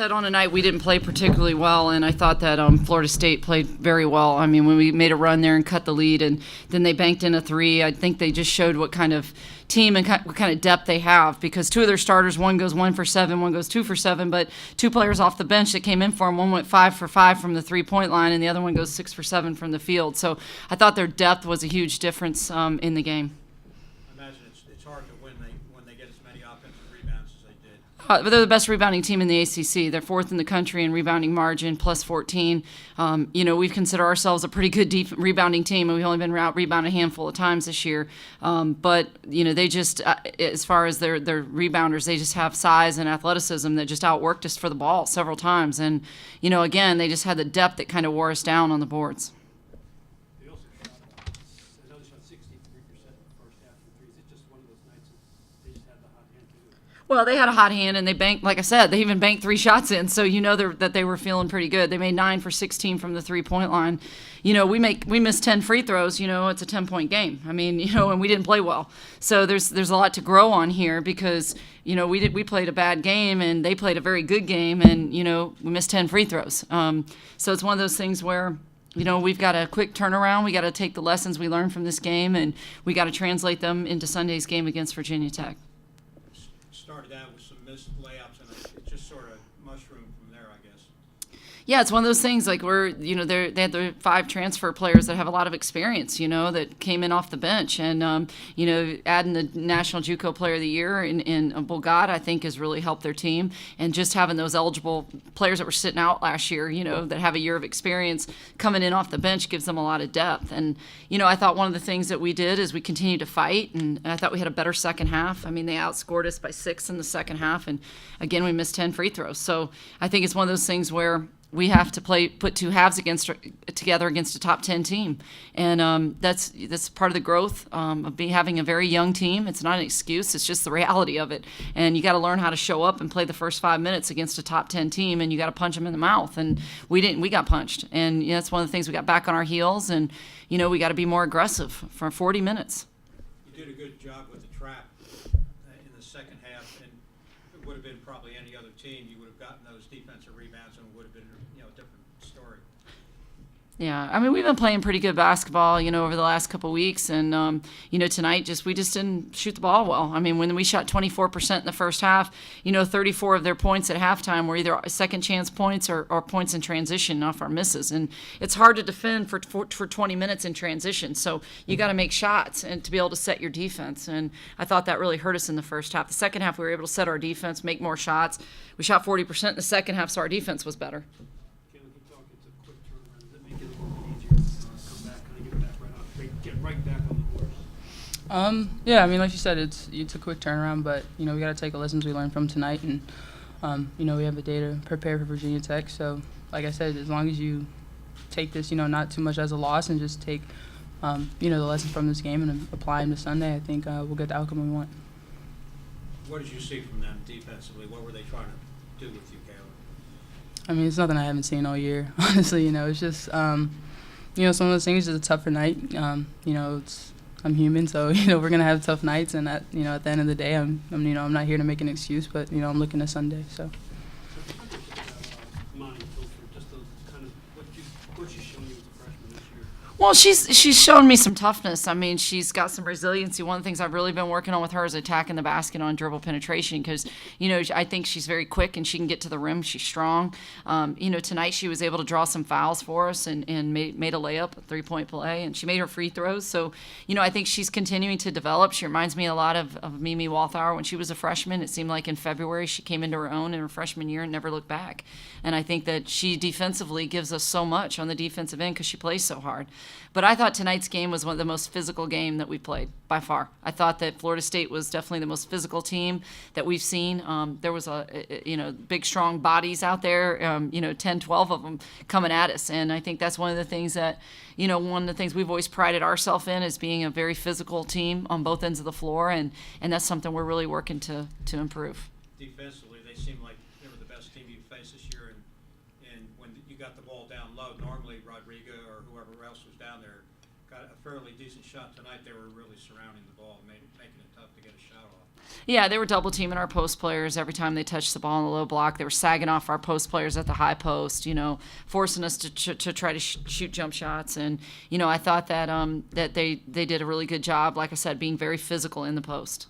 said, on a night we didn't play particularly well, and I thought that Florida State played very well. I mean, when we made a run there and cut the lead, and then they banked in a three, I think they just showed what kind of team and what kind of depth they have, because two of their starters, one goes 1 for 7, one goes 2 for 7, but two players off the bench that came in for them, one went 5 for 5 from the three-point line, and the other one goes 6 for 7 from the field. So I thought their depth was a huge difference in the game. I imagine it's hard to win when they get as many offensive rebounds as they did. But they're the best rebounding team in the ACC. They're 4th in the country in rebounding margin, plus 14. We consider ourselves a pretty good rebounding team, and we've only been rebounded a handful of times this year. But they just, as far as their rebounders, they just have size and athleticism that just outworked us for the ball several times. And, again, they just had the depth that kind of wore us down on the boards. They also shot, I know they shot 63% in the first half from threes. It's just one of those nights that they just had the hot hand to do it. Well, they had a hot hand, and they banked, like I said, they even banked 3 shots in, so that they were feeling pretty good. They made 9 for 16 from the three-point line. We missed 10 free throws. It's a 10-point game. I mean, and we didn't play well. So there's a lot to grow on here, because we played a bad game and they played a very good game, and we missed 10 free throws. So it's one of those things where we've got a quick turnaround. We got to take the lessons we learned from this game, and we got to translate them into Sunday's game against Virginia Tech. Started out with some missed layups, and it just sort of mushroomed from there, I guess. Yeah, it's one of those things, like they had the 5 transfer players that have a lot of experience, that came in off the bench. And, adding the National JUCO Player of the Year in Bulgad, I think, has really helped their team. And just having those eligible players that were sitting out last year, that have a year of experience coming in off the bench gives them a lot of depth. And, I thought one of the things that we did is we continued to fight, and I thought we had a better second half. I mean, they outscored us by 6 in the second half, and, again, we missed 10 free throws. So I think it's one of those things where we have to put two halves together against a top 10 team, and that's part of the growth of having a very young team. It's not an excuse; it's just the reality of it. And you got to learn how to show up and play the first 5 minutes against a top 10 team, and you got to punch them in the mouth. And we didn't; we got punched, and that's one of the things. We got back on our heels, and we got to be more aggressive for 40 minutes. You did a good job with the trap in the second half, and it would have been probably any other team. You would have gotten those defensive rebounds, and it would have been a different story. Yeah, I mean, we've been playing pretty good basketball, over the last couple of weeks, and tonight we just didn't shoot the ball well. I mean, when we shot 24% in the first half, 34 of their points at halftime were either second chance points or points in transition off our misses, and it's hard to defend for 20 minutes in transition. So you got to make shots and to be able to set your defense, and I thought that really hurt us in the first half. The second half, we were able to set our defense, make more shots. We shot 40% in the second half, so our defense was better. Right back on the horse. Yeah, I mean, like you said, it's a quick turnaround, but we got to take the lessons we learned from tonight, and we have a day to prepare for Virginia Tech. So, like I said, as long as you take this, not too much as a loss, and just take, the lessons from this game and apply them to Sunday, I think we'll get the outcome we want. What did you see from them defensively? What were they trying to do with you, Kaela? I mean, it's nothing I haven't seen all year. Honestly, it's just. Some of those things is a tougher night. I'm human, so we're gonna have tough nights, and at the end of the day, I'm not here to make an excuse, but I'm looking to Sunday. So. What she's shown you as a freshman this year? Well, she's shown me some toughness. I mean, she's got some resiliency. One of the things I've really been working on with her is attacking the basket on dribble penetration, because, I think she's very quick and she can get to the rim. She's strong. Tonight she was able to draw some fouls for us and made a layup, a three-point play, and she made her free throws. So, I think she's continuing to develop. She reminds me a lot of Mimi Walthour when she was a freshman. It seemed like in February she came into her own in her freshman year and never looked back. And I think that she defensively gives us so much on the defensive end because she plays so hard. But I thought tonight's game was one of the most physical game that we played, by far. I thought that Florida State was definitely the most physical team that we've seen. There was big, strong bodies out there, 10, 12 of them coming at us. And I think that's one of the things that, one of the things we've always prided ourselves in is being a very physical team on both ends of the floor. And that's something we're really working to improve. Defensively, they seem like they were the best team you faced this year. And when you got the ball down low, normally Rodrigo or whoever else was down there got a fairly decent shot. Tonight they were really surrounding the ball, making it tough to get a shot off. Yeah, they were double teaming our post players every time they touched the ball in the low block. They were sagging off our post players at the high post, forcing us to try to shoot jump shots. And I thought that that they did a really good job, like I said, being very physical in the post.